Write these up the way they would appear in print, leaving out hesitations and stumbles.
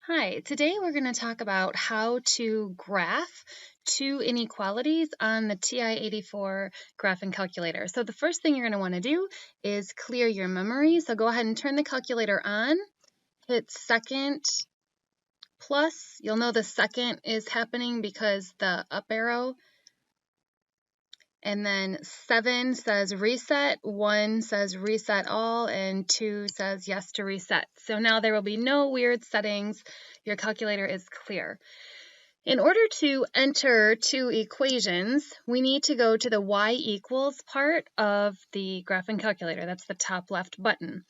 Hi, today we're going to talk about how to graph two inequalities on the TI-84 graphing calculator. So the first thing you're going to want to do is clear your memory. So go ahead and turn the calculator on, hit second plus. You'll know the second is happening because the up arrow. And then 7 says reset, 1 says reset all, and 2 says yes to reset. So now there will be no weird settings. Your calculator is clear. In order to enter two equations, we need to go to the y equals part of the graphing calculator. That's the top left button.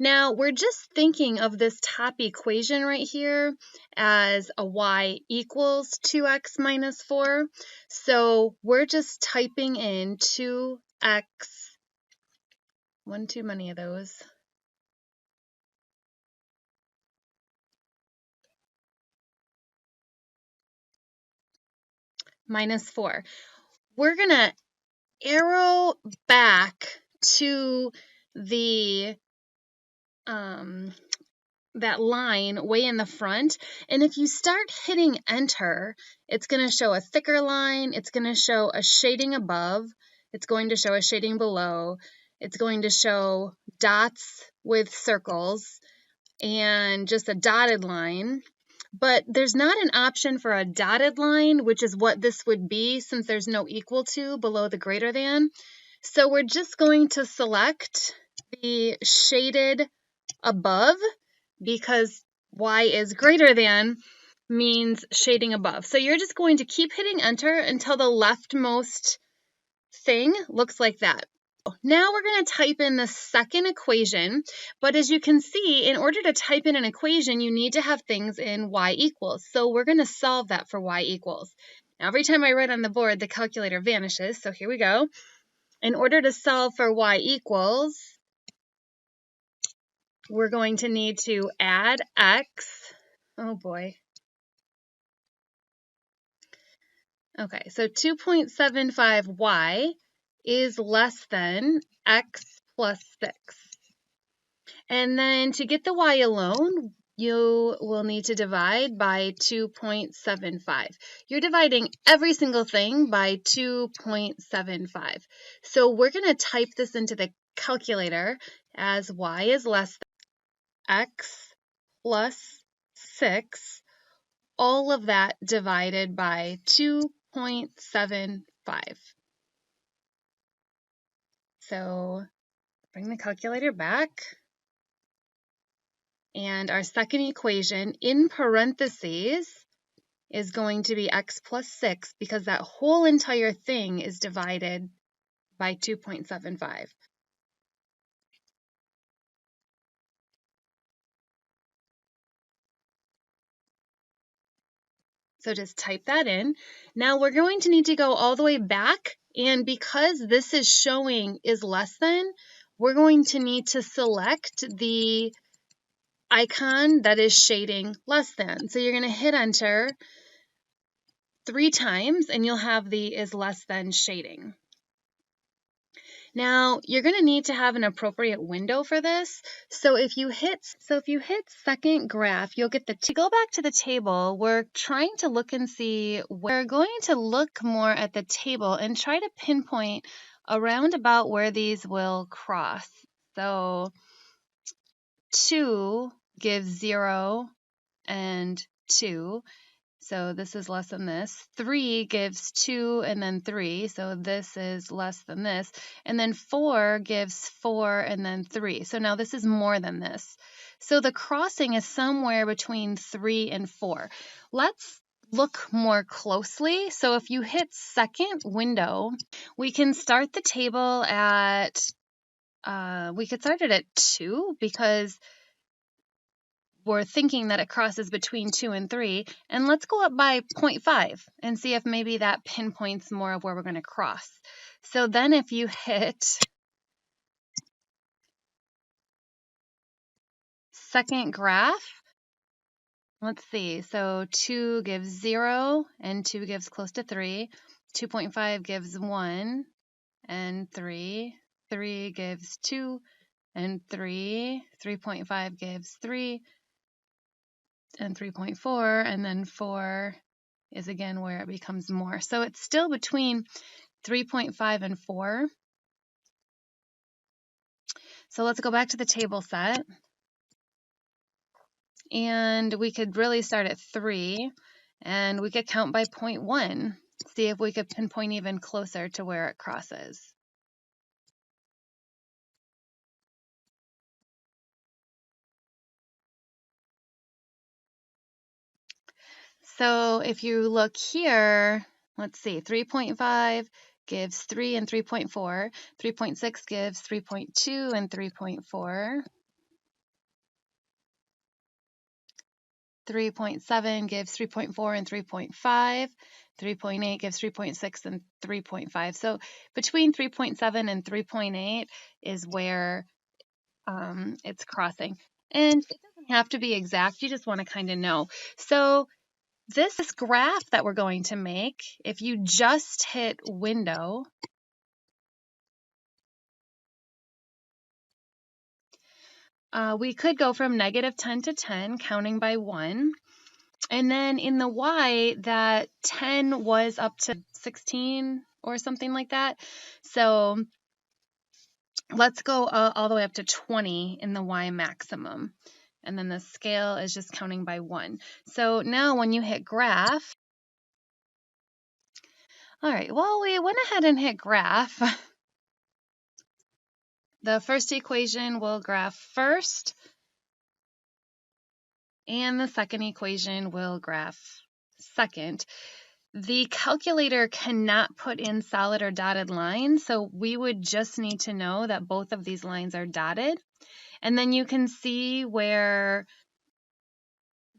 Now, we're just thinking of this top equation right here as a y equals 2x minus 4. So we're just typing in 2x, one too many of those, minus 4. We're going to arrow back to the that line way in the front, and if you start hitting enter, it's going to show a thicker line, it's going to show a shading above, it's going to show a shading below, it's going to show dots with circles and just a dotted line. But there's not an option for a dotted line, which is what this would be since there's no equal to below the greater than. So we're just going to select the shaded above because y is greater than means shading above. So you're just going to keep hitting enter until the leftmost thing looks like that. Now we're going to type in the second equation, but as you can see, in order to type in an equation, you need to have things in y equals. So we're going to solve that for y equals. Now, every time I write on the board, the calculator vanishes. So here we go. In order to solve for y equals, we're going to need to add x. Oh boy. Okay, so 2.75y is less than x plus 6. And then to get the y alone, you will need to divide by 2.75. You're dividing every single thing by 2.75. So we're going to type this into the calculator as y is less than x plus 6, all of that divided by 2.75. So bring the calculator back. And our second equation in parentheses is going to be x plus 6 because that whole entire thing is divided by 2.75. So just type that in. Now we're going to need to go all the way back, and because this is showing is less than, we're going to need to select the icon that is shading less than. So you're going to hit enter 3 times and you'll have the is less than shading. Now, you're going to need to have an appropriate window for this. So if you hit second graph, you'll get to go back to the table. We're trying to look and see, we're going to look more at the table and try to pinpoint around about where these will cross. So 2 gives 0 and 2. So this is less than this. 3 gives 2 and then 3. So this is less than this. And then 4 gives 4 and then 3. So now this is more than this. So the crossing is somewhere between 3 and 4. Let's look more closely. So if you hit second window, we can start the table at, we could start it at 2 because we're thinking that it crosses between 2 and 3, and let's go up by 0.5 and see if maybe that pinpoints more of where we're going to cross. So then if you hit second graph, let's see, so 2 gives 0 and 2 gives close to 3, 2.5 gives 1 and 3, 3 gives 2 and 3, 3.5 gives 3, and 3.4, and then 4 is again where it becomes more. So it's still between 3.5 and 4. So let's go back to the table set. And we could really start at 3, and we could count by 0.1, see if we could pinpoint even closer to where it crosses. So if you look here, let's see, 3.5 gives 3 and 3.4. 3.6 gives 3.2 and 3.4. 3.7 gives 3.4 and 3.5. 3.8 gives 3.6 and 3.5. So between 3.7 and 3.8 is where it's crossing. And it doesn't have to be exact. You just want to kind of know. So this graph that we're going to make, if you just hit window, we could go from -10 to 10, counting by 1. And then in the Y, that 10 was up to 16 or something like that. So let's go all the way up to 20 in the Y maximum. And then the scale is just counting by 1. So now when you hit graph, all right, well, we went ahead and hit graph. The first equation will graph first, and the second equation will graph second. The calculator cannot put in solid or dotted lines, so we would just need to know that both of these lines are dotted. And then you can see where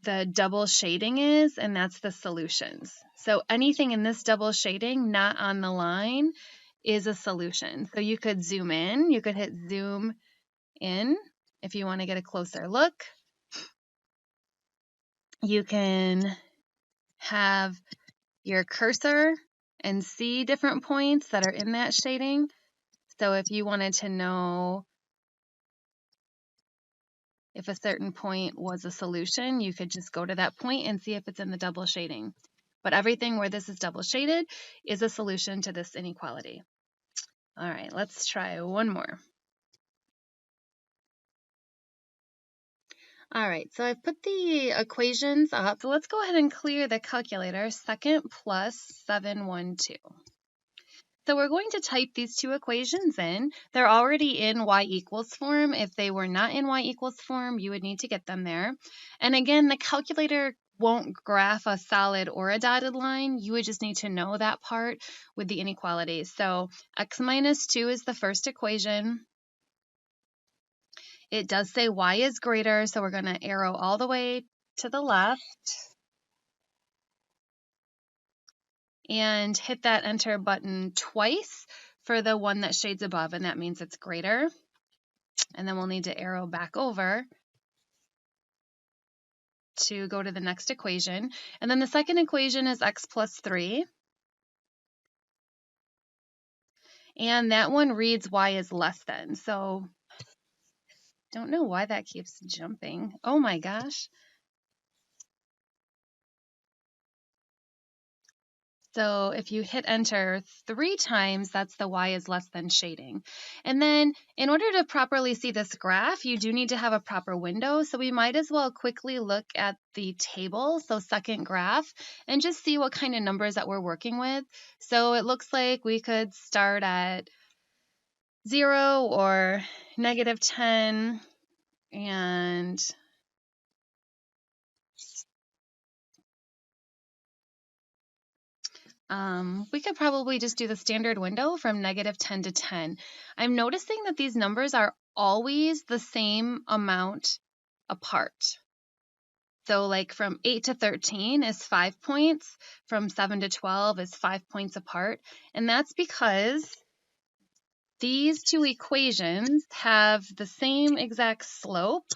the double shading is, and that's the solutions. So anything in this double shading not on the line is a solution. So you could zoom in, you could hit zoom in if you want to get a closer look. You can have your cursor and see different points that are in that shading. So if you wanted to know if a certain point was a solution, you could just go to that point and see if it's in the double shading. But everything where this is double shaded is a solution to this inequality. All right, let's try one more. All right, so I've put the equations up. So let's go ahead and clear the calculator. Second plus 712. So we're going to type these two equations in. They're already in y equals form. If they were not in y equals form, you would need to get them there. And again, the calculator won't graph a solid or a dotted line. You would just need to know that part with the inequalities. So x minus 2 is the first equation. It does say y is greater, so we're going to arrow all the way to the left and hit that enter button twice for the one that shades above, and that means it's greater. And then we'll need to arrow back over to go to the next equation. And then the second equation is x plus 3. And that one reads y is less than. So don't know why that keeps jumping. Oh my gosh. So if you hit enter 3 times, that's the y is less than shading. And then in order to properly see this graph, you do need to have a proper window. So we might as well quickly look at the table, so second graph, and just see what kind of numbers that we're working with. So it looks like we could start at 0 or -10, and we could probably just do the standard window from -10 to 10. I'm noticing that these numbers are always the same amount apart. So like from 8 to 13 is 5 points, from 7 to 12 is 5 points apart. And that's because these two equations have the same exact slope,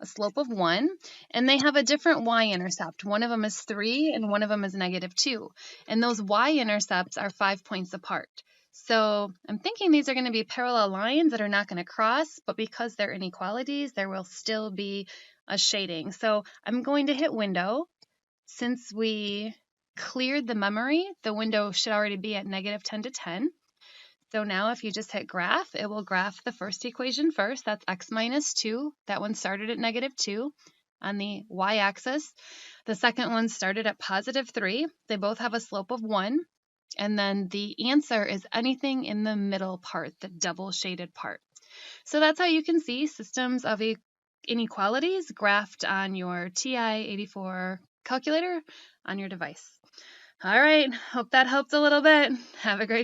a slope of 1, and they have a different y-intercept. One of them is 3 and one of them is -2. And those y-intercepts are 5 points apart. So I'm thinking these are going to be parallel lines that are not going to cross, but because they're inequalities, there will still be a shading. So I'm going to hit window. Since we cleared the memory, the window should already be at -10 to 10. So now if you just hit graph, it will graph the first equation first. That's x minus 2. That one started at -2 on the y-axis. The second one started at +3. They both have a slope of 1. And then the answer is anything in the middle part, the double shaded part. So that's how you can see systems of inequalities graphed on your TI-84 calculator on your device. All right, hope that helped a little bit. Have a great day.